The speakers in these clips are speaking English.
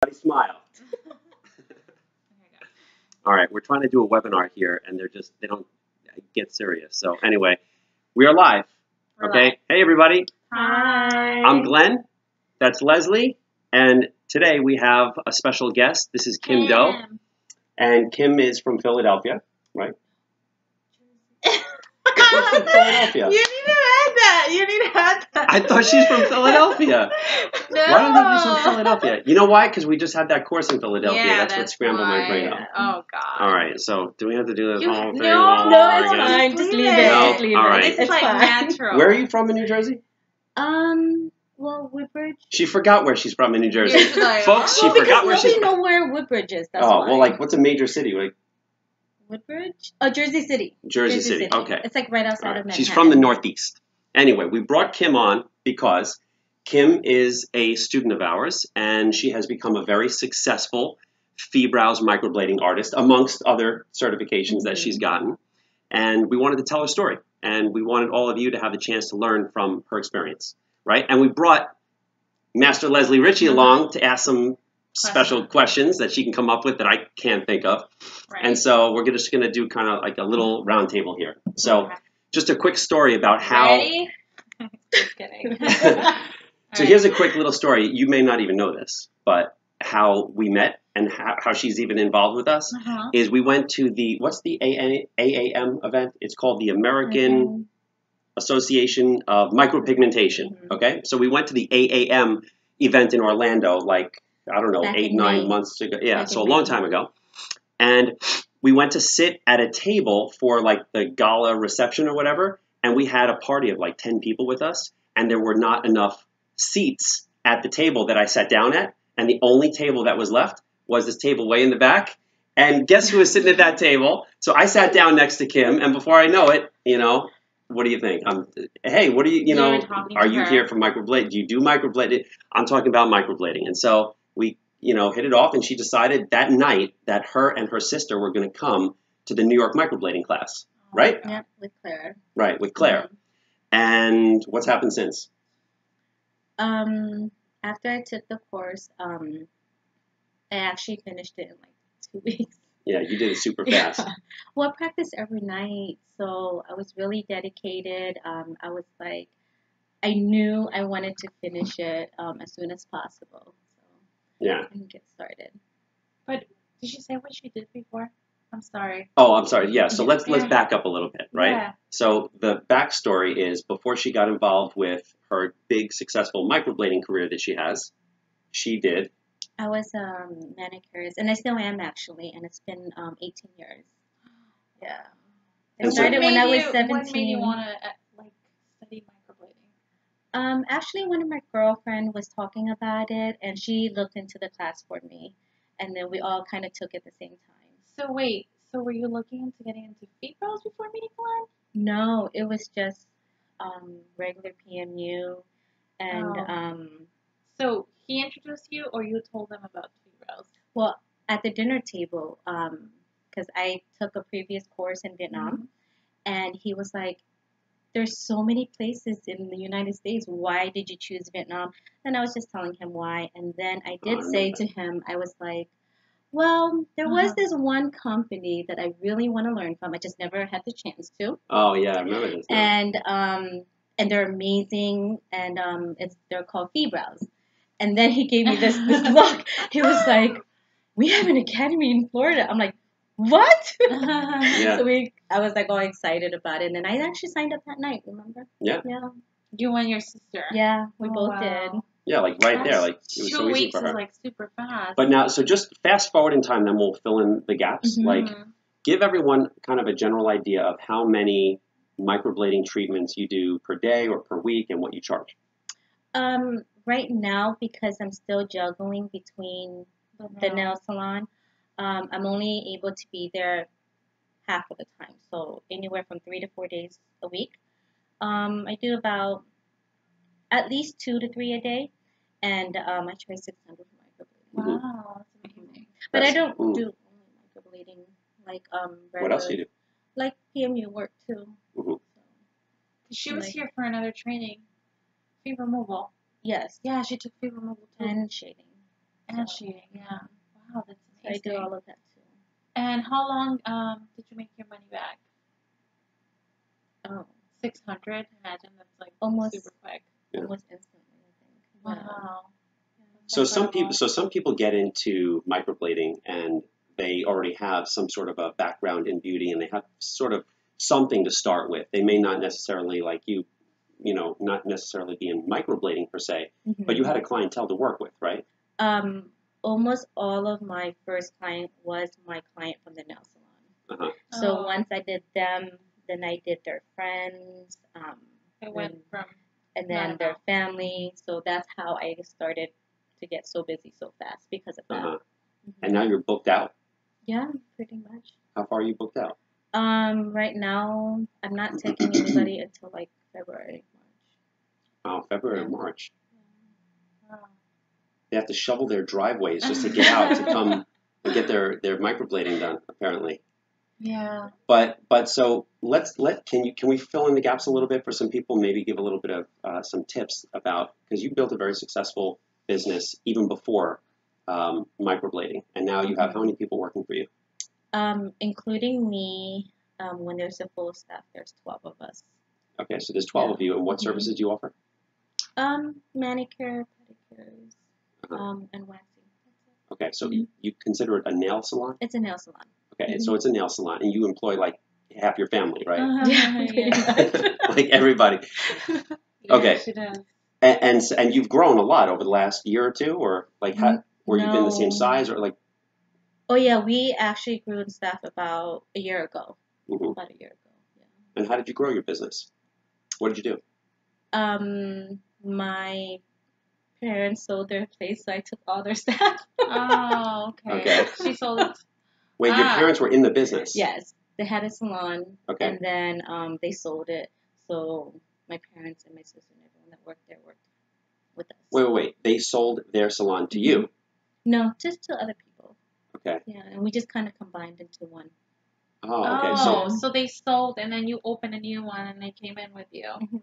Everybody smile. All right, we're trying to do a webinar here, and they don't get serious. So anyway, we are live. Okay. Hey, everybody. Hi. I'm Glenn. That's Leslie. And today we have a special guest. This is Kim Doe. And Kim is from Philadelphia, right? She's from Philadelphia. You need to add that. You need to add that. I thought she's from Philadelphia. No. Why don't you think she's from Philadelphia? You know why? Because we just had that course in Philadelphia. Yeah, that's what scrambled my brain up. Oh, God. All right, so do we have to do this whole thing? No, it's again? fine. Just leave it. No? Just leave All it. right. It's It's like fine. natural. Where are you from in New Jersey? Well, Woodbridge. She forgot where she's from in New Jersey. You're like, Folks, she Well, forgot because where she's nobody from. know where Woodbridge is. That's Oh, why. well, like, what's a major city? Like, Woodbridge? Oh, Jersey City. Jersey City. Okay. It's like right outside All right. of Manhattan. She's from the Northeast. Anyway, we brought Kim on because Kim is a student of ours, and she has become a very successful Phibrows Microblading artist, amongst other certifications that she's gotten. And we wanted to tell her story, and we wanted all of you to have the chance to learn from her experience, right? And we brought Master Leslie Ritchie along to ask some special questions that she can come up with that I can't think of. Right. And so we're just going to do kind of like a little round table here. So just a quick story about how... Ready? Just kidding. So here's a quick little story. You may not even know this, but how we met and how she's even involved with us is we went to the, what's the AAM event? It's called the American Association of Micropigmentation, okay? So we went to the AAM event in Orlando, like, I don't know, Back 8, in 9 May. months ago. Yeah, Back so a in long May. time ago. And we went to sit at a table for like the gala reception or whatever, and we had a party of like 10 people with us, and there were not enough seats at the table that I sat down at, and the only table that was left was this table way in the back. And guess who was sitting at that table? So I sat down next to Kim, and before I know it, you know, what do you think? Hey, what do you, You know, were talking are to you her. here for microblading? Do you do microblading? I'm talking about microblading. And so we, you know, hit it off, and she decided that night that her and her sister were going to come to the New York microblading class, right? Yep, with Claire. Right, with Claire. And what's happened since? After I took the course, I actually finished it in like 2 weeks. Yeah, you did it super fast. Well, I practiced every night, so I was really dedicated. I was like, I knew I wanted to finish it as soon as possible. So Yeah. I can get started. But did she say what she did before? I'm sorry. Oh, I'm sorry. Yeah, so let's Yeah. back up a little bit, right? Yeah. So the backstory is before she got involved with her big successful microblading career that she has, she did. I was a manicurist, and I still am actually, and it's been 18 years. Yeah. I And so- started when I was What 17. made you want to like study microblading? Actually, one of my girlfriend was talking about it, and she looked into the class for me, and then we all kind of took it at the same time. So wait, so were you looking into getting into Phibrows before meeting Glenn? No, it was just regular PMU, and Oh. So he introduced you, or you told them about Phibrows? well, at the dinner table, because I took a previous course in Vietnam, and he was like, "There's so many places in the United States. Why did you choose Vietnam?" And I was just telling him why, and then I did say to him, I was like, well, there was this one company that I really want to learn from. I just never had the chance to. Oh, yeah, I remember this now. And they're amazing, and they're called Phibrows. And then he gave me this look. He was like, "We have an academy in Florida." I'm like, "What?" Yeah. So I was like all excited about it, and then I actually signed up that night. Remember? Yeah. Yeah. You and your sister. Yeah, we Oh, both wow. did. Yeah, like right there. Like it was 2 so easy weeks for her. is like super fast. But now, so just fast forward in time, then we'll fill in the gaps. Like, give everyone kind of a general idea of how many microblading treatments you do per day or per week and what you charge. Right now, because I'm still juggling between the nail salon, I'm only able to be there half of the time. So anywhere from 3 to 4 days a week. I do about at least 2 to 3 a day, and I charge $600 for microblading. Wow, that's amazing. But I That's- don't do only microblading, like regular, What else do you do? like PMU work too. Mhm. She was Like- here for another training. Fever removal. Yes, Yeah, she took fever removal too. and shading. And So, shooting, yeah. Wow, that's I amazing. do all of that too. And how long did you make your money back? Oh, 600. Imagine that's like almost super quick. Yeah. almost instantly, I think. Yeah. Wow. So Incredible. some people get into microblading and they already have some sort of a background in beauty and they have sort of something to start with. They may not necessarily like you know, not necessarily be in microblading per se, but you had a clientele to work with, right? Almost all of my first client was my client from the nail salon. Uh-huh. So Oh. once I did them, then I did their friends, It went from and then not their enough. family. So that's how I started to get so busy so fast because of that. Uh-huh. And now you're booked out. Yeah, pretty much. How far are you booked out? Right now, I'm not taking anybody until like February, March. Oh, February Yeah. or March. Wow. They have to shovel their driveways just to get out to come and get their microblading done, apparently. Yeah. But so can we fill in the gaps a little bit for some people? Maybe give a little bit of some tips about, because you built a very successful business even before microblading, and now you have how many people working for you? Including me, when there's a full staff, there's 12 of us. Okay, so there's 12 of you, and what services do you offer? Manicure, pedicures, and waxing. Okay, so you consider it a nail salon? It's a nail salon. Okay, so it's a nail salon, and you employ like half your family, right? Yeah, pretty much. Like everybody. Okay. Yeah, she does. And you've grown a lot over the last year or two, or like or you've been the same size, or like? Oh yeah, we actually grew in staff about a year ago. Mhm. About a year ago. Yeah. And how did you grow your business? What did you do? My parents sold their place, so I took all their staff. Oh, okay. Okay. She sold it. Wait, your parents were in the business? Yes, they had a salon, Okay. and then they sold it. So my parents and my sister and everyone that worked there worked with us. Wait. They sold their salon to you? No, just to other people. Okay. Yeah, and we just kind of combined into one. Oh, okay. Oh, so they sold, and then you opened a new one, and they came in with you. Mm-hmm.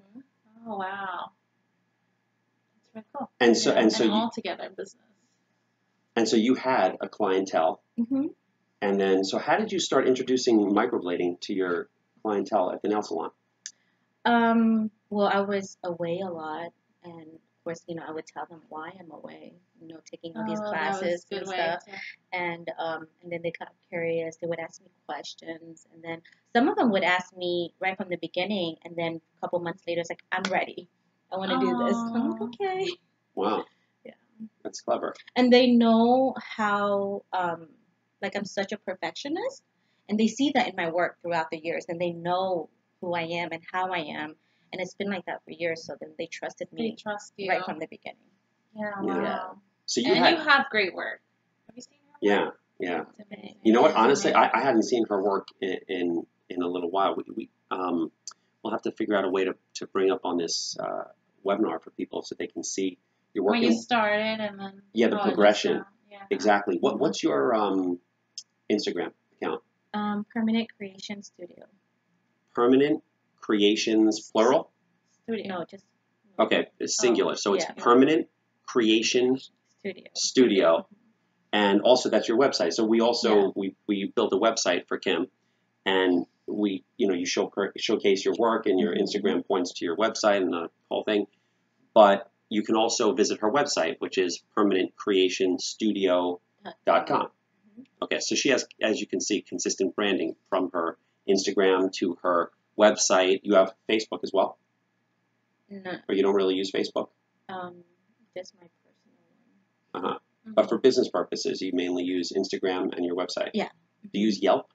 Oh, wow. That's very cool. And so Yeah, and so an you all-together business. and so you had a clientele, Mm-hmm. and then so how did you start introducing microblading to your clientele at the nail salon? Well, I was away a lot, and of course, I would tell them why I'm away. Taking all these classes and stuff, and then they got curious. They would ask me questions, and then some of them would ask me right from the beginning, and then a couple months later, it's like, I'm ready. I want to do this. I'm like, okay. Wow. Yeah. That's clever. And they know how, like, I'm such a perfectionist, and they see that in my work throughout the years, and they know who I am and how I am, and it's been like that for years. So then they trusted me. They trust you. Right from the beginning. Yeah, Yeah. wow. So You have great work. Have you seen her work? Yeah. It's amazing. You know what? It's Honestly, amazing. I hadn't seen her work in a little while. We'll have to figure out a way to bring up on this webinar for people so they can see your work. When you started and then the progression. Yeah. Exactly. What's your Instagram account? Permanent Creation Studio. Permanent Creations, plural? Studio. No, just. Okay, it's singular. So it's yeah. Permanent Creation Studio. And also that's your website. So we also we built a website for Kim, and you showcase your work, and your Instagram points to your website and the whole thing. But you can also visit her website, which is permanentcreationstudio.com. Okay, so she has, as you can see, consistent branding from her Instagram to her website. You have Facebook as well? No. Or you don't really use Facebook? Just my personal one. Uh-huh. But for business purposes, you mainly use Instagram and your website? Yeah. Do you use Yelp?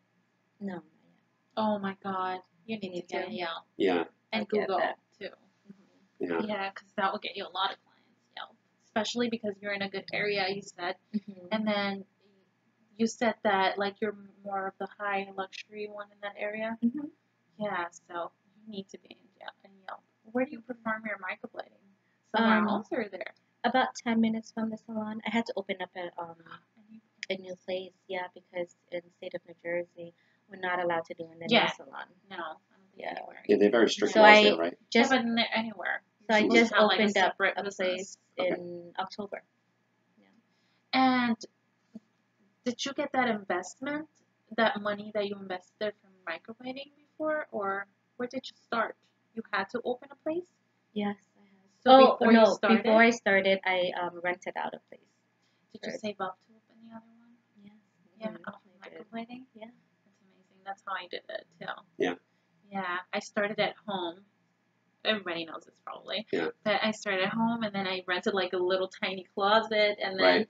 No, not yet. Oh my God, you need to get a Yelp. Yeah. And Google too. Yeah. Yeah, because that will get you a lot of clients. Yelp, especially because you're in a good area. You said, and then you said that like you're more of the high luxury one in that area. Yeah, so you need to be in Yelp. Where do you perform your microblading? Somewhere else or there? About 10 minutes from the salon. I had to open up a new place, because in the state of New Jersey, we're not allowed to do in the nail salon. No, I don't think anywhere. Yeah, they're very strict So laws there, right? Just, but anywhere. So I just opened like up a place in October. And did you get that investment, that money that you invested from microblading before, or where did you start? You had to open a place? Yes, I have. So before you started? Before I started, I rented out a place. Did you save up to open the other one? Yes. Yeah, Mhm, off of microblading? Yeah. That's amazing. That's how I did it too. Yeah. Yeah, I started at home. Everybody knows this probably. Yeah. But I started at home, and then I rented like a little tiny closet, and then Right.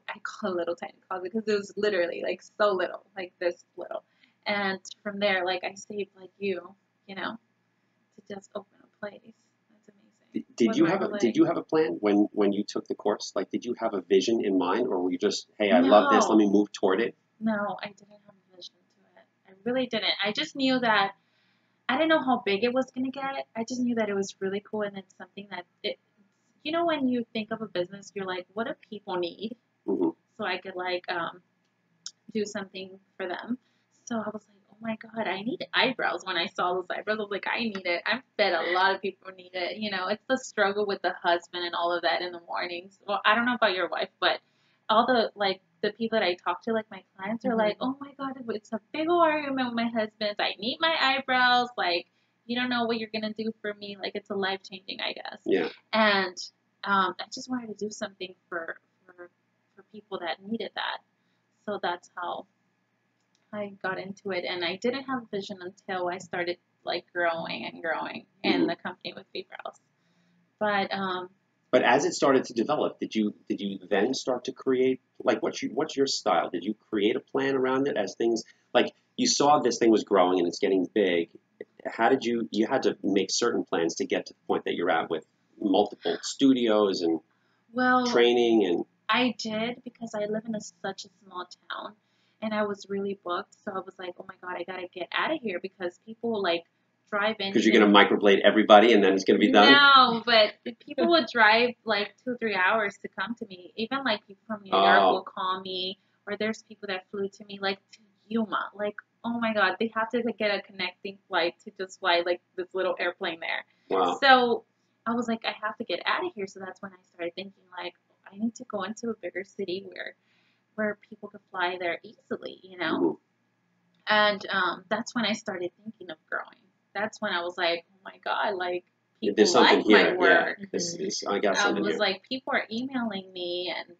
I call it a little tiny closet because it was literally like so little, like this little. And from there, like I saved like you know, to just open a place. That's amazing. Did you have a plan when you took the course? Like, did you have a vision in mind, or were you just, hey, I love this, let me move toward it? No, I didn't have a vision to it. I really didn't. I just knew that I didn't know how big it was gonna get. I just knew that it was really cool, and it's something that you know, when you think of a business, you're like, what do people need? Mm-hmm. So I could like do something for them. So I was like, oh my god, I need eyebrows. When I saw those eyebrows, I was like, I need it. I bet a lot of people need it. You know, it's the struggle with the husband and all of that in the mornings. Well, I don't know about your wife, but all the the people that I talk to, like my clients, are like, oh my god, it's a big old argument with my husband. I need my eyebrows. Like, you don't know what you're gonna do for me. Like, it's a life changing, I guess. Yeah. And I just wanted to do something for people that needed that. So that's how I got into it. And I didn't have a vision until I started like growing and growing in the company with Phibrows. But as it started to develop, did you then start to create, like, what's your style? Did you create a plan around it as things, like, you saw this thing was growing and it's getting big? How did you had to make certain plans to get to the point that you're at with multiple studios and training? And I did, because I live in such a small town, and I was really booked. So I was like, oh my god, I gotta get out of here, because people like drive in. Because you're gonna microblade everybody, and then it's gonna be done. No, but people would drive like 2-3 hours to come to me. Even like people from New York will call me, or there's people that flew to me like to Yuma. Like, oh my god, they have to get a connecting flight to just fly like this little airplane there. Wow. So I was like, I have to get out of here. So that's when I started thinking like, I need to go into a bigger city where people could fly there easily, you know. And that's when I started thinking of growing. That's when I was like, oh my god, like people like my work. Yeah. I got something I was here. like, people are emailing me and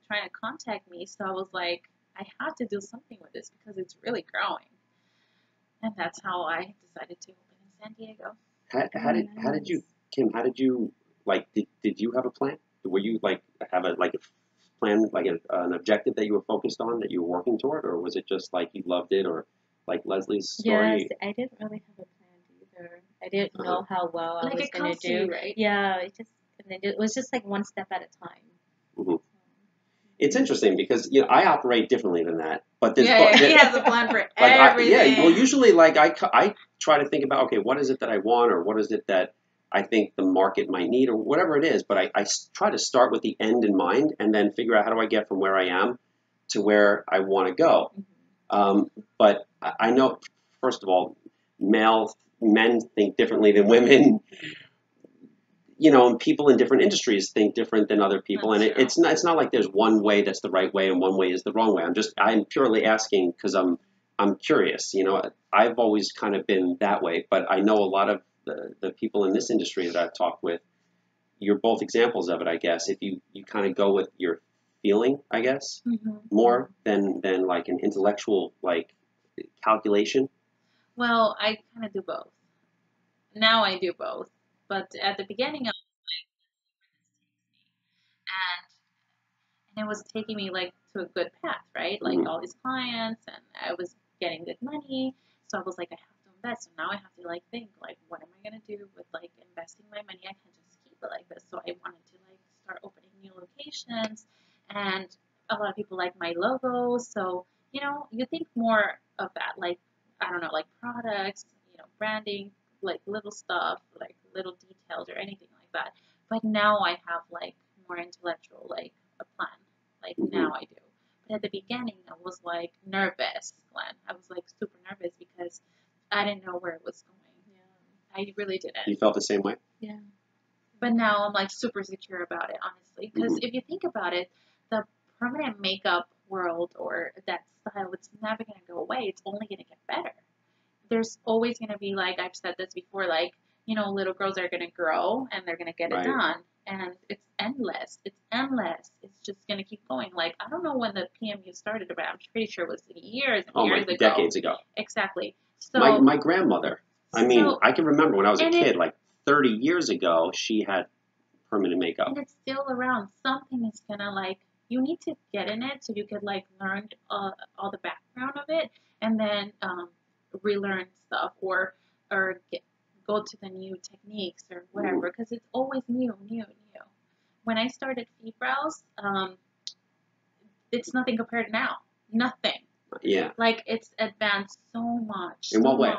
trying to contact me. So I was like, I have to do something with this because it's really growing. And that's how I decided to open in San Diego. How did you, Kim? How did you like? Did you have a plan? Were you like have a plan, like an objective that you were focused on, that you were working toward, or was it just like you loved it, or like Leslie's story? Yes, I didn't really have a plan either. I didn't know how well I was going to do. You, right? Yeah, it was just like one step at a time. Mm-hmm. It's interesting because I operate differently than that. But he has a plan for everything. Well, usually like I try to think about, okay, what is it that I want, or what is it that I think the market might need, or whatever it is. But I try to start with the end in mind, and then figure out how do I get from where I am to where I want to go. But I know, first of all, men think differently than women. And people in different industries think different than other people, and it's not like there's one way that's the right way and one way is the wrong way. I'm purely asking because I'm curious. I've always kind of been that way, but I know a lot of the people in this industry that I've talked with. You're both examples of it, I guess. If you kind of go with your feeling, I guess, more than like an intellectual like calculation. Well, I kind of do both. Now I do both. But at the beginning, I was like, and it was taking me like to a good path, right? Like all these clients, and I was getting good money. So I was like, I have to invest. So now I have to like think like, what am I gonna do with like investing my money? I can't just keep it like this. So I wanted to like start opening new locations, and a lot of people like my logo. So you think more of that, like I don't know, like products, branding, like little stuff, like little details or anything like that. But now I have like more intellectual, like a plan. Like now I do. But at the beginning, I was like nervous, Glenn. I was like super nervous because I didn't know where it was going. Yeah, I really didn't. You felt the same way? Yeah. But now I'm like super secure about it, honestly. Because if you think about it, the permanent makeup world or that style, it's never going to go away. It's only going to get better. There's always going to be, like I've said this before, like, you know, little girls are going to grow and they're going to get it done. And it's endless. It's endless. It's just going to keep going. Like, I don't know when the PMU started, but I'm pretty sure it was years and years ago. Decades ago. Exactly. So my grandmother, I mean, I can remember when I was a kid, like 30 years ago, she had permanent makeup. And it's still around. Something is going to, like, you need to get in it so you could, like, learn all the background of it and then relearn stuff or go to the new techniques or whatever, because it's always new. When I started Phibrows, it's nothing compared to now. Nothing. Yeah. Like, it's advanced so much. In what way?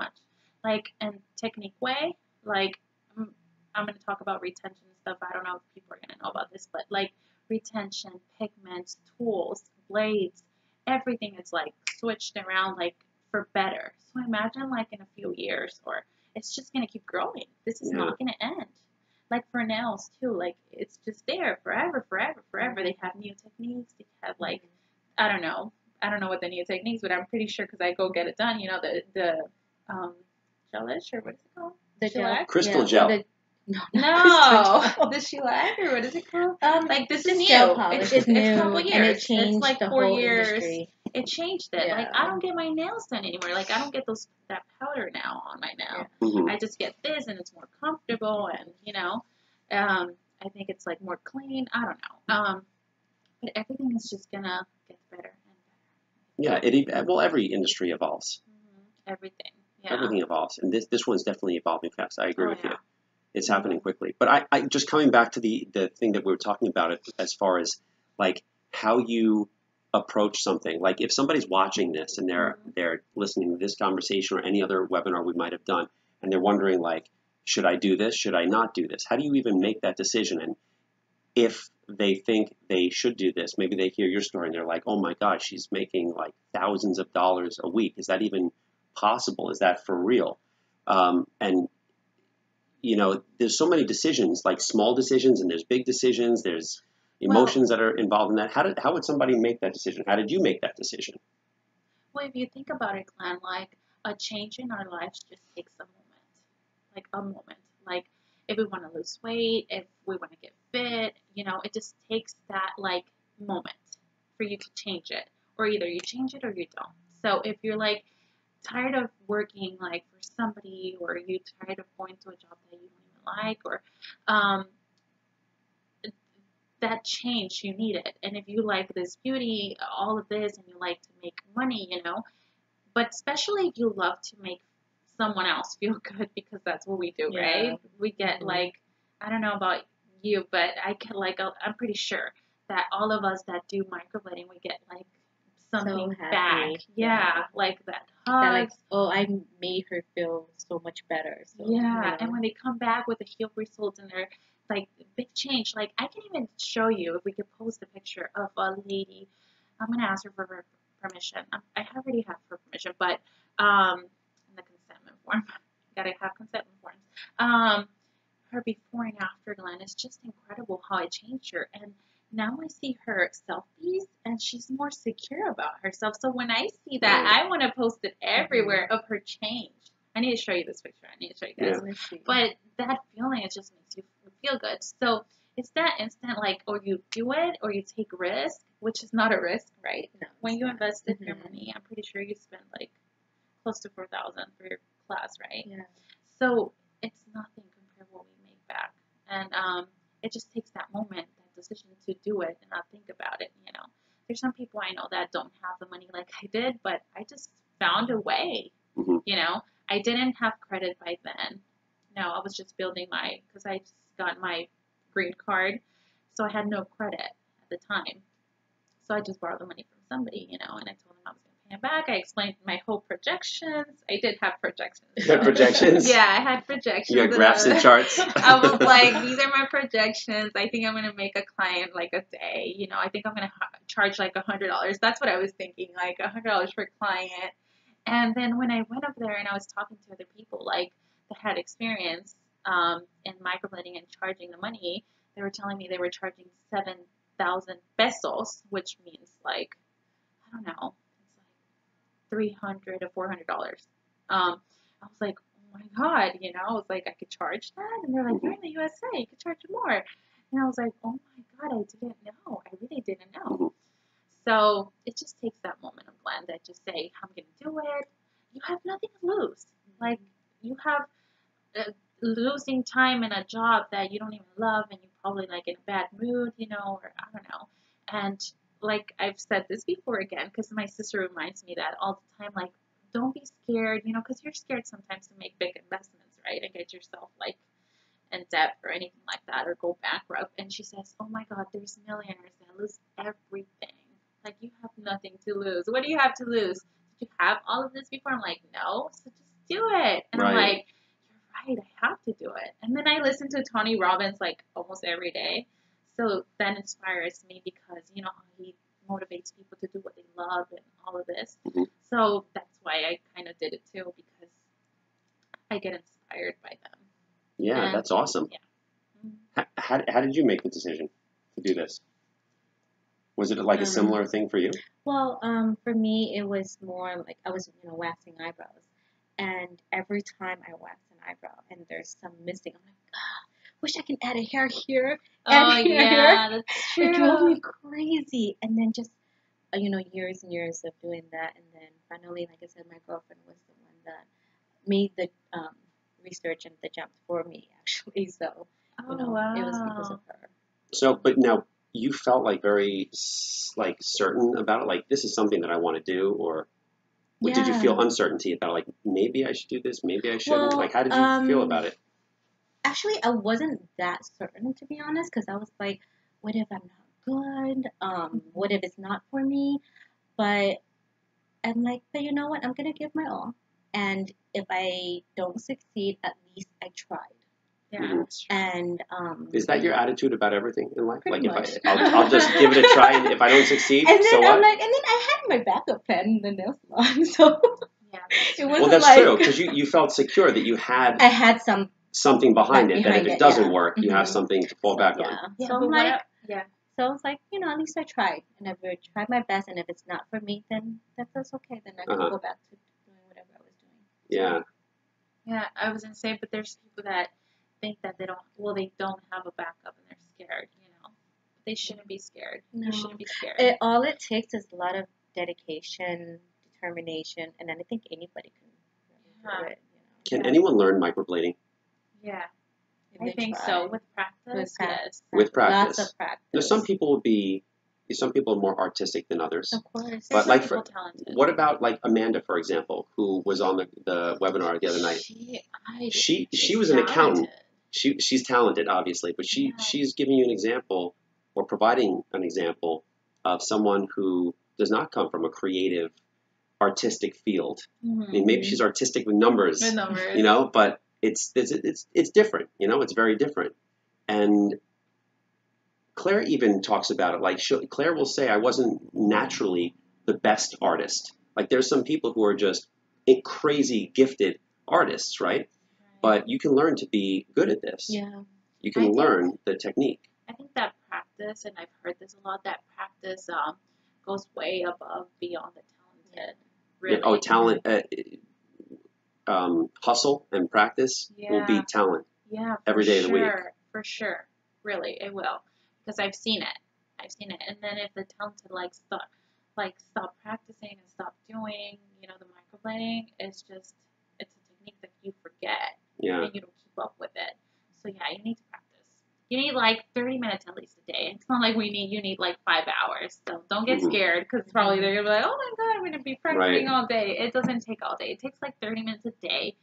Like, in technique way. Like, I'm going to talk about retention stuff. I don't know if people are going to know about this, but, like, retention, pigments, tools, blades, everything is, like, switched around, like, for better. So imagine, like, in a few years, or it's just going to keep growing. This is not going to end. Like, for nails, too, like, it's just there forever. They have new techniques. They have, like, I don't know what the new techniques, but I'm pretty sure because I go get it done, you know, the gelish, or what is it called? The gel. Crystal gel. No, the shellac, or what is it called? Like, this is new. It's new, a couple years. And it changed it's like the 4 whole years. industry. It changed it. Like, I don't get my nails done anymore. Like, I don't get that powder now on my nail. Mm-hmm. I just get this, and it's more comfortable, and, you know, I think it's, like, more clean. I don't know. But everything is just gonna get better and better. Yeah, well, every industry evolves. Mm-hmm. Everything. Yeah. Everything evolves, and this one's definitely evolving fast. I agree with you. It's happening quickly. But I just coming back to the thing that we were talking about, as far as, like, how you approach something. Like, if somebody's watching this and they're listening to this conversation or any other webinar we might have done, and they're wondering, like, should I do this? Should I not do this? How do you even make that decision? And if they think they should do this, maybe they hear your story and they're like, oh my gosh, she's making like thousands of dollars a week. Is that even possible? Is that for real? And you know, there's so many decisions, like small decisions, and there's big decisions. There's emotions that are involved in that. How would somebody make that decision? How did you make that decision? Well, if you think about it, Glenn, like, a change in our lives just takes a moment. Like, a moment. Like, if we want to lose weight, if we want to get fit, you know, it just takes that, like, moment for you to change it. Or either you change it or you don't. So if you're, like, tired of working, like, for somebody, or you tired of going to a job that you don't even like, or that change, you need it. And if you like this beauty, all of this, and you like to make money, you know, but especially if you love to make someone else feel good, because that's what we do, right? We get, like, I don't know about you, but I can, like, I'm pretty sure that all of us that do microblading, we get, like, something so back. Yeah, like that hug. That, like, oh, I made her feel so much better. So, yeah, you know. And when they come back with the healed results and they're, like, big change. Like, I can even show you, if we could post a picture of a lady. I'm going to ask her for her permission. I already have her permission, but in the consentment form. Gotta have consentment forms. Her before and after, Glenn, is just incredible how it changed her. And now I see her selfies, and she's more secure about herself. So when I see that, I want to post it everywhere of her change. I need to show you this picture. I need to show you guys. Yeah. But that feeling, it just makes you feel good. So it's that instant, like, or you do it, or you take risk, which is not a risk, right? No, when you invested your money, I'm pretty sure you spent, like, close to $4,000 for your class, right? Yeah. So it's nothing compared to what we make back. And it just takes that moment, that decision to do it and not think about it, you know. There's some people I know that don't have the money like I did, but I just found a way, you know. I didn't have credit by then. No, I was just building because I just got my green card, so I had no credit at the time. So I just borrowed the money from somebody, you know, and I told them I was going to pay it back. I explained my whole projections. I did have projections. You had projections? Yeah, I had projections. You had graphs and charts? I was like, these are my projections. I think I'm going to make a client, like, a day. You know, I think I'm going to charge, like, $100. That's what I was thinking, like, $100 for a client. And then when I went over there and I was talking to other people, like, that had experience in microblading and charging the money, they were telling me they were charging $7 1,000 pesos, which means like, I don't know, it's like $300 to $400. I was like, oh my God, you know, I was like, I could charge that? And they're like, you're in the USA, you could charge more. And I was like, oh my God, I didn't know. I really didn't know. So it just takes that moment of Glenn that just say, I'm going to do it. You have nothing to lose. Like, you have losing time in a job that you don't even love and you're probably like in a bad mood, you know, or I don't know. And like I've said this before again, because my sister reminds me that all the time, like, don't be scared, you know, because you're scared sometimes to make big investments, right? And get yourself like in debt or anything like that or go bankrupt. And she says, oh my God, there's millionaires that lose everything. Like, you have nothing to lose. What do you have to lose? Did you have all of this before? I'm like, no, so just do it. And I'm like, you're right, I have to do it. And then I listen to Tony Robbins like almost every day. So that inspires me because, you know, how he motivates people to do what they love and all of this. So that's why I kind of did it too, because I get inspired by them. Yeah, and that's awesome. Yeah. How did you make the decision to do this? Was it like a similar thing for you? Well, for me, it was more like I was, you know, waxing eyebrows. And every time I wax an eyebrow and there's some missing, I'm like, wish I can add a hair here. Yeah, that's true. It drove me crazy. And then just, you know, years and years of doing that. And then finally, like I said, my girlfriend was the one that made the research and the jump for me, actually. So, you know, it was because of her. So, but now, you felt like very like certain about it, like this is something that I want to do, or did you feel uncertainty about like maybe I should do this, maybe I shouldn't? Well, like, how did you feel about it? Actually, I wasn't that certain, to be honest, because I was like, what if I'm not good? What if it's not for me? But I'm like, but you know what? I'm gonna give my all, and if I don't succeed, at least I tried. Yeah. And is that your attitude about everything in life? Like, much. if I'll just give it a try, and if I don't succeed, and then so what? I'm like, and then I had my backup plan in the nail salon, so yeah, it wasn't well, that's like, true, because you felt secure that you had I had something behind it, that if it doesn't work, you have something to fall back on. Yeah, so I'm like, so I was like, you know, at least I tried, and I've tried my best, and if it's not for me, then that's okay. Then I can go back to doing whatever I was doing. Yeah. Yeah, I was gonna say, but there's people that think that they don't have a backup and they're scared, you know. But they shouldn't be scared. No. You shouldn't be scared. All it takes is a lot of dedication, determination, and then I think anybody can do it. You know? Can anyone learn microblading? Yeah, I think so. With practice, yes. With practice. Lots of practice. Now, some people are more artistic than others. Of course. But like, what about like Amanda, for example, who was on the webinar the other night? She was an accountant. She's talented, obviously, but she's giving you an example, or providing an example of someone who does not come from a creative, artistic field. I mean, maybe she's artistic with numbers, you know, but it's different, you know, it's very different. And Claire even talks about it. Like, Claire will say, I wasn't naturally the best artist. Like, there's some people who are just crazy gifted artists, right? But you can learn to be good at this. Yeah. You can learn the technique. I think that practice, and I've heard this a lot, that practice goes way above beyond the talented. Really. Oh, talent, hustle and practice will beat talent. Yeah, every day of the week. For sure. Really, it will. Because I've seen it. And then if the talented stop practicing and stop doing, you know, the microblading, it's a technique that you forget. Yeah. And you don't keep up with it. So yeah, you need to practice. You need like 30 minutes at least a day. It's not like you need like 5 hours. So don't get scared, because probably they're gonna be like, oh my God, I'm gonna be practicing all day. It doesn't take all day. It takes like 30 minutes a day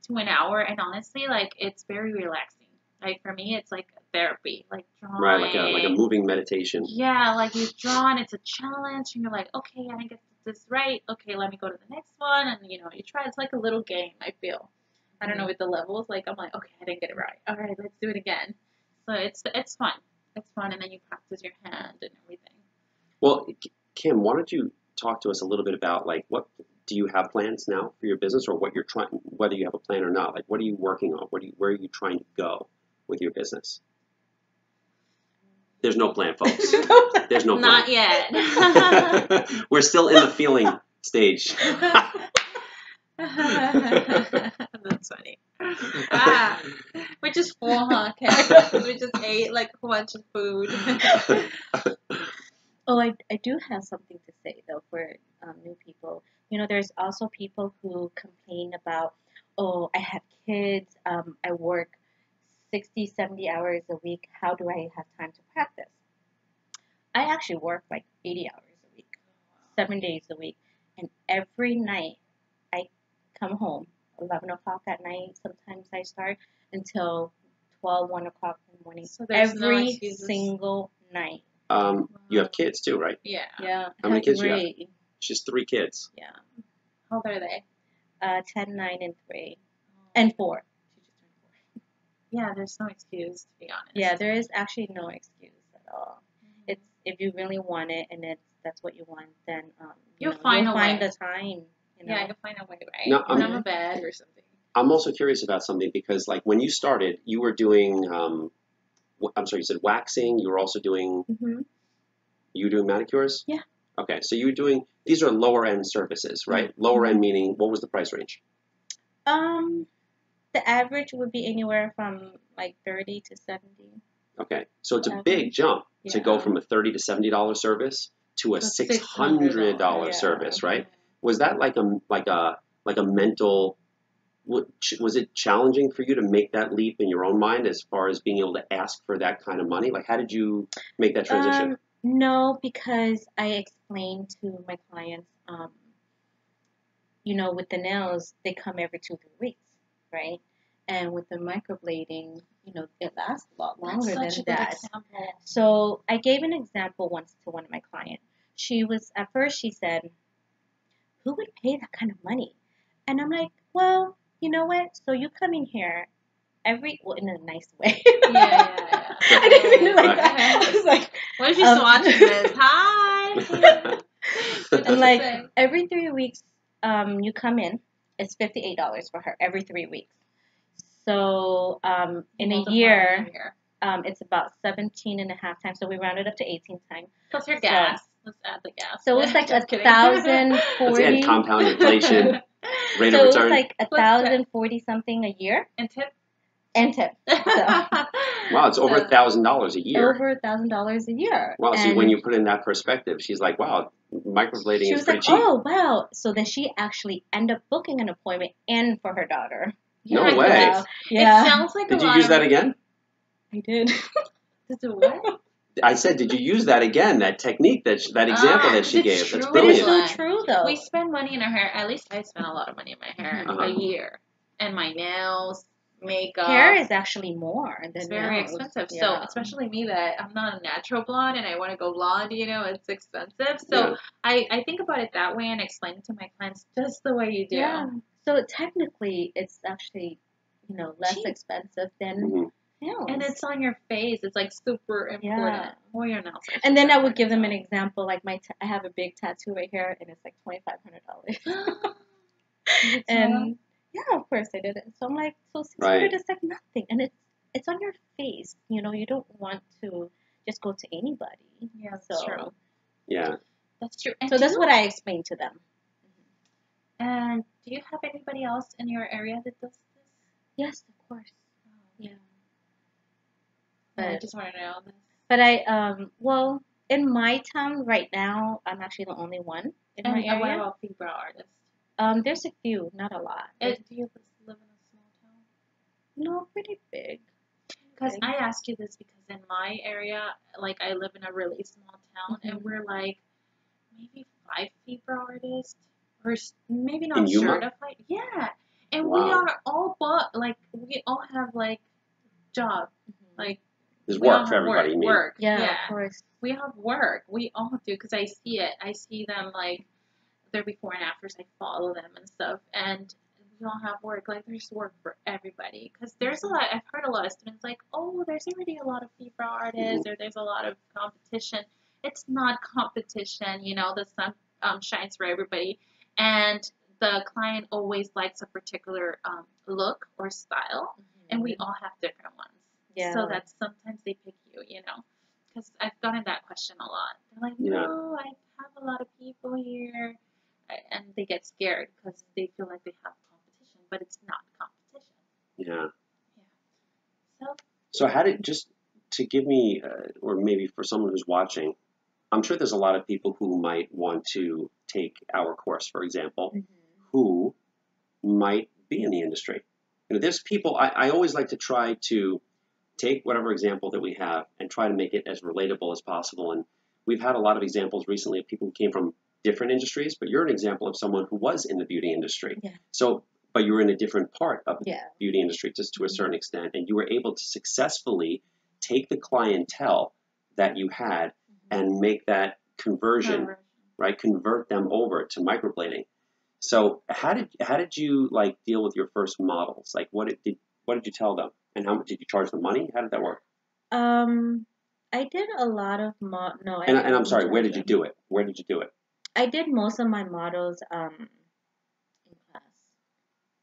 to an hour, and honestly, like, it's very relaxing. Like, for me, it's like therapy, like drawing. Right, like a moving meditation. Yeah, like you draw and it's a challenge, and you're like, okay, I didn't get this right. Okay, let me go to the next one, and you know, you try. It's like a little game, I feel. I don't know with the levels. Like, I'm like, okay, I didn't get it right. All right, let's do it again. So it's fun. It's fun, and then you practice your hand and everything. Well, Kim, why don't you talk to us a little bit about, like, what do you have plans now for your business, or what you're trying, whether you have a plan or not? Like, what are you working on? Where are you trying to go with your business? There's no plan, folks. There's no plan. Not yet. We're still in the feeling stage. That's funny. We're just full, huh, Kat? We just ate like a bunch of food. Oh, I do have something to say though for new people. You know, there's also people who complain about, oh, I have kids, I work 60, 70 hours a week. How do I have time to practice? I actually work like 80 hours a week, 7 days a week. And every night I come home, 11 o'clock at night. Sometimes I start until 12, 1 o'clock in the morning. So there's no every excuses. single night. You have kids too, right? Yeah. Yeah. How many kids you have? 3. She's 3 kids. Yeah. How old are they? 10, 9, and 3. And 4. She just turned 4. Yeah, there's no excuse, to be honest. Yeah, there is actually no excuse at all. It's if you really want it and that's what you want, then You'll find a way. the time. You know? Yeah, you'll find a way, right? No, Put them a bed or something. I'm also curious about something because, like, when you started, you were doing, I'm sorry, you said waxing. You were also doing, you were doing manicures? Yeah. Okay, so you were doing, these are lower end services, right? Lower end meaning, what was the price range? The average would be anywhere from like 30 to 70. Okay, so it's a big jump to go from a $30 to $70 service to a $600 service, right? Was that like a mental? Was it challenging for you to make that leap in your own mind as far as being able to ask for that kind of money? Like, how did you make that transition? No, because I explained to my clients, you know, with the nails, they come every 2-3 weeks, right? And with the microblading, you know, it lasts a lot longer than that. So I gave an example once to one of my clients. At first she said, who would pay that kind of money? And I'm like, well, you know what? So you come in here in a nice way. Yeah. I didn't mean it like that. I was like, what if she's watching this? Hi. I'm like, every 3 weeks, you come in. It's $58 for her every 3 weeks. So in a year, it's about 17 and a half times. So we rounded up to 18 times. Plus your gas. Let's add the gas. So it's like 1,040. Let's add compound inflation, rate So of it's return. like 1,040 something a year. And tip. So. Wow, it's over $1,000 a year. Over $1,000 a year. Wow, see, when you put in that perspective, she's like, wow, microblading is pretty cheap. Oh, wow. So then she actually ended up booking an appointment and for her daughter. No way. Yeah. It sounds like Did you use that again? I did. Did you what? I said, did you use that again? That technique, that example that she gave. That's brilliant. It's so true, though. We spend money in our hair. At least I spend a lot of money in my hair a year. And my nails, makeup. Hair is actually more than It's very expensive. Yeah. So, especially me that I'm not a natural blonde and I want to go blonde, you know, it's expensive. So, I think about it that way and explain it to my clients just the way you do. Yeah. So, technically, it's actually, you know, less expensive than nails. And it's on your face. It's like super important. Yeah. Or your nails. And then I would give them an example. Like, I have a big tattoo right here and it's like $2,500. And yeah, of course I did it. So I'm like, so 600 is like nothing, and it's on your face. You know, you don't want to just go to anybody. Yeah, that's true. Yeah, that's true. And so that's what I explained to them. And do you have anybody else in your area that does this? Yes, of course. Yeah. But I just want to know this. But well, in my town right now, I'm actually the only one in my area. What about Phibrow artists? There's a few, not a lot. Do you live in a small town? No, pretty big. Because I ask you this because in my area, like I live in a really small town, and we're like maybe 5 Phibrow artists, or maybe not certified. Yeah, and we are all we all have like jobs, like there's work for everybody. Work, yeah, of course. We have work. We all do because I see it. I see them like. Their before and afters, I follow them and stuff, and we all have work. Like, there's work for everybody, because there's a lot. I've heard a lot of students like, oh, there's already a lot of Phibrow artists, or there's a lot of competition. It's not competition, you know. The sun shines for everybody, and the client always likes a particular look or style, and we all have different ones. Yeah. So that sometimes they pick you, you know. because I've gotten that question a lot. They're like, no, I have a lot of people here, and they get scared because they feel like they have competition, but it's not competition. Yeah. Yeah. So how did, just to give me, or maybe for someone who's watching, I'm sure there's a lot of people who might want to take our course, for example, who might be in the industry. You know, there's people, I always like to try to take whatever example that we have and try to make it as relatable as possible. And we've had a lot of examples recently of people who came from different industries, but you're an example of someone who was in the beauty industry. Yeah. So, but you're in a different part of the Yeah. beauty industry, just to a certain extent, and you were able to successfully take the clientele that you had and make that conversion, right? Convert them over to microblading. So how did you like deal with your first models? Like what did you tell them, and how much did you charge them money? How did that work? I did a lot of no. And I'm sorry, where did you do it? Where did you do it? I did most of my models in class.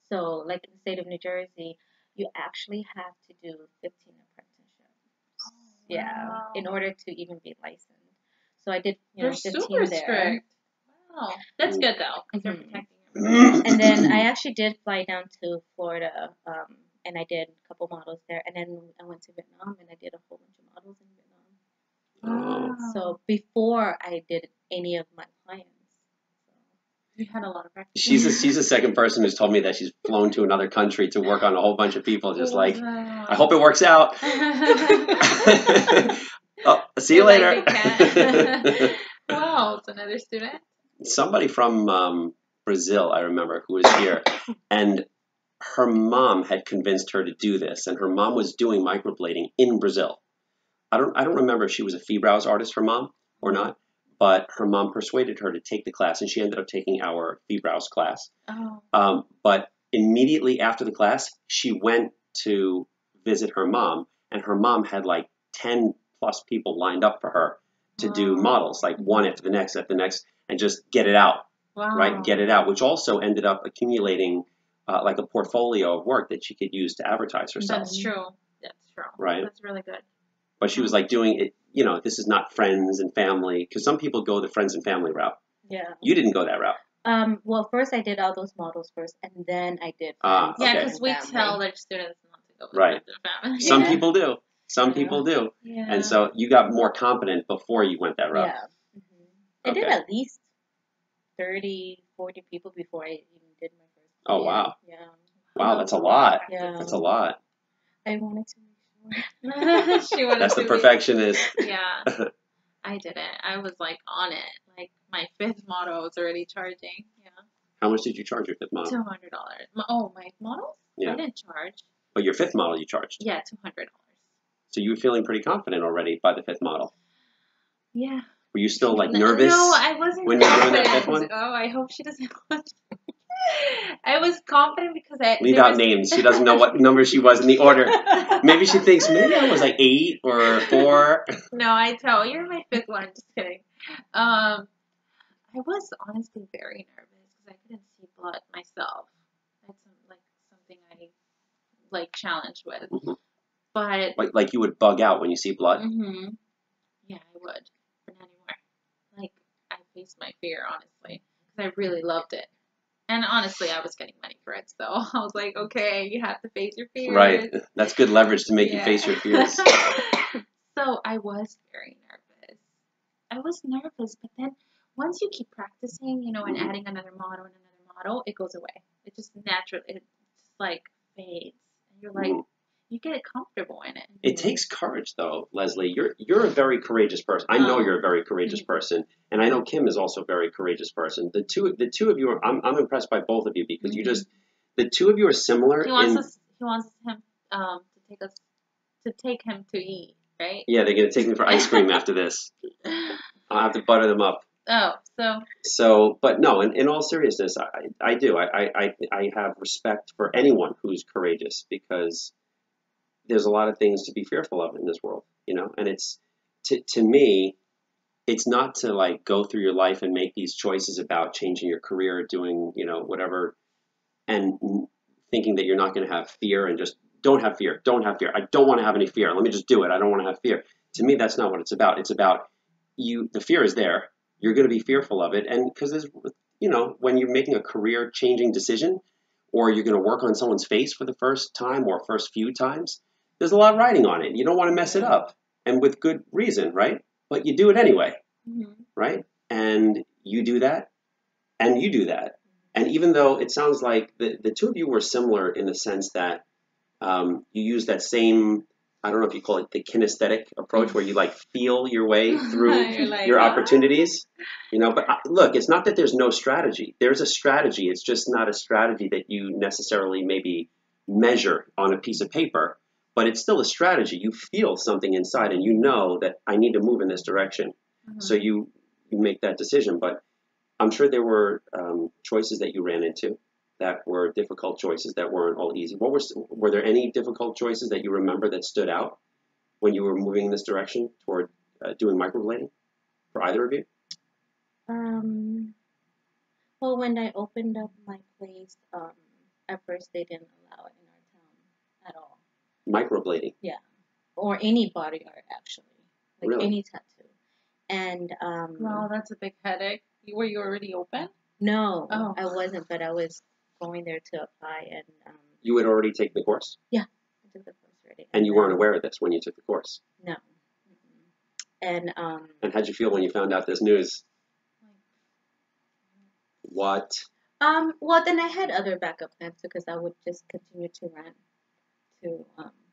So, like in the state of New Jersey, you actually have to do 15 apprenticeships. Oh, Yeah, wow. in order to even be licensed. So I did, They're 15 super there. strict. Wow, that's good though, because they're protecting you. And then I actually did fly down to Florida, and I did a couple models there. And then I went to Vietnam, and I did a whole bunch of models in Vietnam. Wow. So before I did any of my clients. You had a lot of practice. She's the second person who's told me that she's flown to another country to work on a whole bunch of people. Just like, I hope it works out. Oh, see you later. Wow, it's another student. Somebody from Brazil, I remember, who was here, and her mom had convinced her to do this, and her mom was doing microblading in Brazil. I don't remember if she was a Phibrows artist, her mom, or not, but her mom persuaded her to take the class, and she ended up taking our Phibrows class. Oh. But immediately after the class, she went to visit her mom, and her mom had like 10 plus people lined up for her to do models, like one after the next, and just get it out, right? Get it out, which also ended up accumulating like a portfolio of work that she could use to advertise herself. That's true. That's true. Right. That's really good. But she was like doing it, you know, this is not friends and family, because some people go the friends and family route. Yeah. You didn't go that route. Well, first I did all those models first, and then I did. Okay. Yeah, because we tell their students not to go with right. friends and family. Some people do. Some people do. Yeah. And so you got more confident before you went that route. Yeah. I did at least 30, 40 people before I even did my first. Oh, wow. Yeah. Wow, that's a lot. Yeah. That's a lot. I wanted to make sure. She wanted That's to the perfectionist. Yeah. I didn't. I was like on it. Like my 5th model I was already charging. Yeah. How much did you charge your 5th model? $200. Oh, my models? Yeah. I didn't charge. But your 5th model you charged? Yeah, $200. So you were feeling pretty confident already by the 5th model? Yeah. Were you still like nervous? No, I wasn't when you were doing that confident. 5th one? Oh, I hope she doesn't watch. I was confident because Leave out names. She doesn't know what number she was in the order. Maybe she thinks maybe I was like 8 or 4. No, I tell you're my 5th one. Just kidding. I was honestly very nervous because I couldn't see blood myself. That's something I like challenged with. Mm-hmm. But like you would bug out when you see blood. Mm-hmm. Yeah, I would, but not anymore. Like I faced my fear honestly because I really loved it. And honestly, I was getting money for it, so I was like, okay, you have to face your fears. Right. That's good leverage to make you face your fears. So I was very nervous. I was nervous, but then once you keep practicing, you know, and adding another model, it goes away. It just naturally, it just like fades. And you're like, you get comfortable in it. It takes courage, though, Leslie. You're a very courageous person. I know you're a very courageous person, and I know Kim is also a very courageous person. The two of you are. I'm impressed by both of you because you just the two of you are similar. He wants him to take him to eat, right? Yeah, they're gonna take me for ice cream after this. I'll have to butter them up. Oh, So, but no. In all seriousness, I do. I have respect for anyone who's courageous because there's a lot of things to be fearful of in this world, you know, and it's, to me, it's not to like go through your life and make these choices about changing your career, doing, you know, whatever, and thinking that you're not going to have fear and just don't have fear. I don't want to have any fear. Let me just do it. I don't want to have fear. To me, that's not what it's about. It's about the fear is there. You're going to be fearful of it. And because there's, when you're making a career changing decision, or you're going to work on someone's face for the first time or first few times, there's a lot riding on it. You don't want to mess it up, and with good reason, right? But you do it anyway, right? And you do that, and you do that. And even though it sounds like the two of you were similar in the sense that you use that same, I don't know if you call it the kinesthetic approach, where you like feel your way through your opportunities, but look, it's not that there's no strategy. There's a strategy. It's just not a strategy that you necessarily maybe measure on a piece of paper, but it's still a strategy. You feel something inside and you know that I need to move in this direction. So you make that decision. But I'm sure there were choices that you ran into that were difficult choices that weren't all easy. Were there any difficult choices that you remember that stood out when you were moving in this direction toward doing microblading for either of you? Well, when I opened up my place, at first they didn't allow it in our town at all. Microblading? Yeah. Or any body art, actually. Like really? Any tattoo. And wow, that's a big headache. Were you already open? No, I wasn't, but I was going there to apply. And you had already taken the course? Yeah, I took the course already. And you weren't aware of this when you took the course? No. And how'd you feel when you found out this news? What? Well, then I had other backup plans because I would just continue to rent to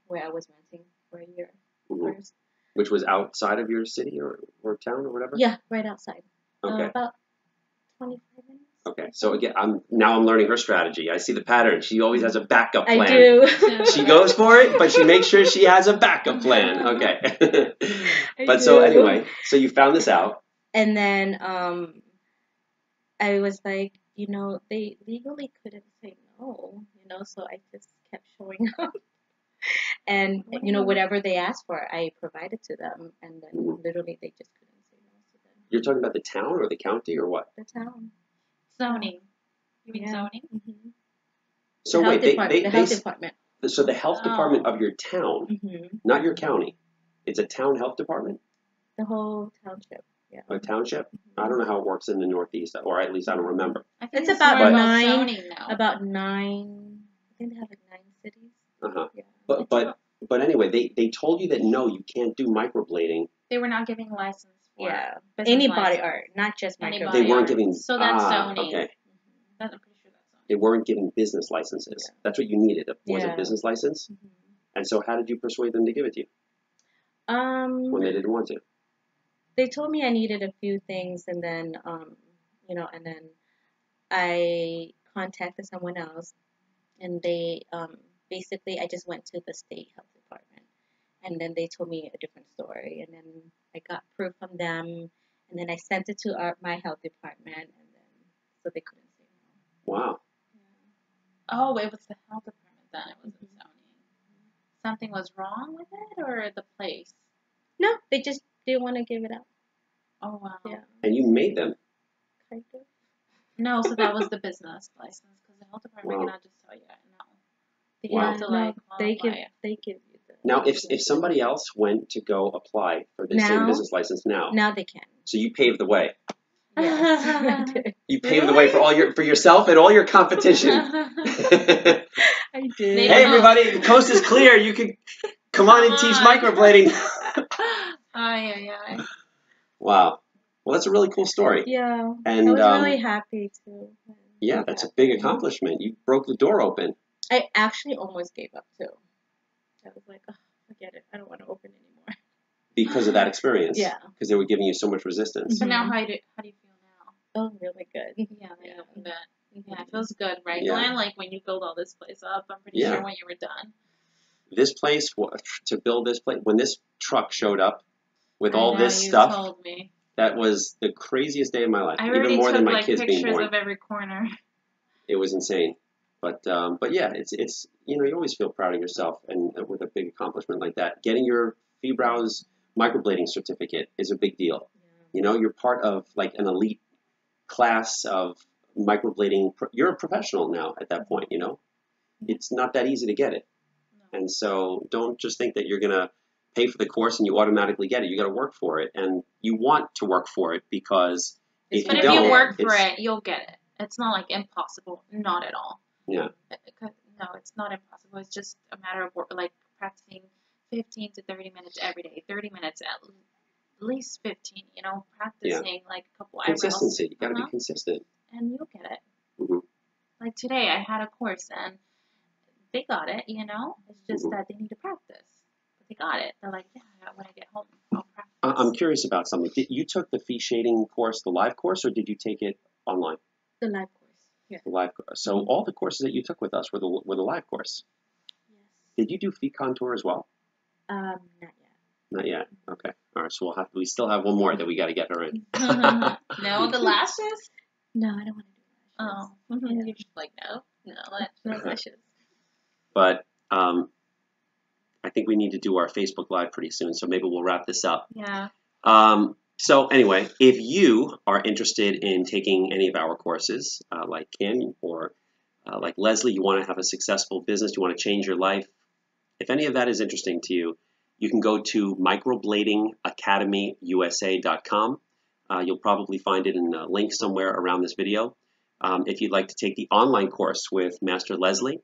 where I was renting for a year first. Which was outside of your city or town or whatever? Yeah, right outside. Okay. About 25 minutes. Okay, so again, I'm learning her strategy. I see the pattern. She always has a backup plan. I do. She goes for it, but she makes sure she has a backup plan. Okay. But so anyway, so you found this out. And then I was like, they legally couldn't say no, so I just kept showing up. And, whatever they asked for, I provided to them. And then literally they just couldn't say no to them. You're talking about the town or the county or what? The town. Zoning. You mean zoning? Mm-hmm. So the wait, the health department. So the health department of your town, not your county. It's a town health department? The whole township. Yeah. A township? I don't know how it works in the Northeast, or at least I don't remember. I think it's about 9. zoning now. About 9. I think they have like 9 cities. Yeah. But anyway, they told you that no, you can't do microblading. They were not giving license for any body art, not just microblading. They weren't giving. So that's zoning. Okay. I'm pretty sure that's zoning. They weren't giving business licenses. Yeah. That's what you needed. Was a business license. And so, how did you persuade them to give it to you? When they didn't want to. They told me I needed a few things, and then and then I contacted someone else, and they basically I just went to the state health department, and then they told me a different story, and then I got proof from them, and then I sent it to my health department, and then so they couldn't say no. Wow. Yeah. Oh, it was the health department then. It wasn't zoning. Something was wrong with it, or the place? No, they just didn't want to give it up. Oh wow. Yeah. And you made them. Kind of. No, so that was the business license because the health department cannot just tell you no. You have to like they give you the. Now, if somebody else went to go apply for the same business license now they can. So you paved the way. Yes. You paved the way for yourself and all your competition. I did. Hey everybody, the coast is clear. You can come on and teach microblading. Aye. Wow. Well, that's a really cool story. Yeah. And I was really happy too. Yeah, that's a big accomplishment. You broke the door open. I actually almost gave up too. I was like, oh, forget it. I don't want to open anymore. Because of that experience. Yeah. Because they were giving you so much resistance. So now, how do you feel now? Oh, really good. Yeah, I bet. Yeah, it feels good, right, Yeah. Glenn? Like when you build all this place up, I'm pretty sure when you were done. This place, to build this place, when this truck showed up with all this you stuff, told me. That was the craziest day of my life. I Even more than my kids being born. pictures of every corner. It was insane. But yeah, it's you always feel proud of yourself, and with a big accomplishment like that, getting your Phibrows Microblading certificate is a big deal. Yeah. You're part of like an elite class of microblading. You're a professional now at that point. It's not that easy to get it, and so don't just think that you're gonna pay for the course and you automatically get it. You got to work for it, and you want to work for it because if But you if don't, you work for it, you'll get it. It's not like impossible. Not at all. Yeah. No, it's not impossible. It's just a matter of work, like practicing 15 to 30 minutes every day. 30 minutes at least 15. You know, practicing like a couple eyebrows. Consistency. You got to be consistent. And you'll get it. Mm-hmm. Like today, I had a course and they got it. You know, it's just that they need to practice. But they got it. They're like, yeah, when I get home, I'll practice. I'm curious about something. You took the fee shading course, the live course, or did you take it online? The live course. Yeah. The live course. So all the courses that you took with us were the live course. Yes. Did you do fee contour as well? Not yet. Not yet. Okay. All right. So we still have one more that we got to get her in. No, the lashes? No, I don't want to do lashes. Oh, you're just like, no lashes. But I think we need to do our Facebook Live pretty soon, so maybe we'll wrap this up. Yeah. So anyway, if you are interested in taking any of our courses, like Kim or like Leslie, you want to have a successful business, you want to change your life, if any of that is interesting to you, you can go to microbladingacademyusa.com. You'll probably find it in a link somewhere around this video. If you'd like to take the online course with Master Leslie,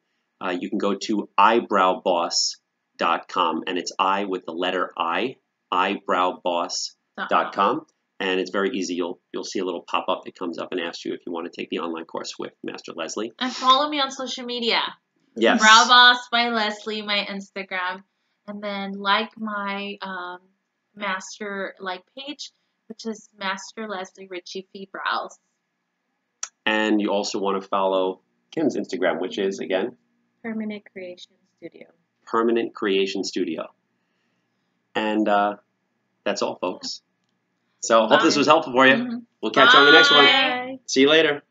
you can go to eyebrowboss.com, and it's I with the letter I, eyebrowboss.com, and it's very easy. You'll see a little pop-up that comes up and asks you if you want to take the online course with Master Leslie. And follow me on social media. Yes. Brow Boss by Leslie, my Instagram. And then like my master page, which is Master Leslie Ritchie Phibrows. And you also want to follow Kim's Instagram, which is, again? Permanent Creation Studio. Permanent Creation Studio. And that's all, folks. So I hope this was helpful for you. We'll catch you on the next one. Bye. See you later. Bye.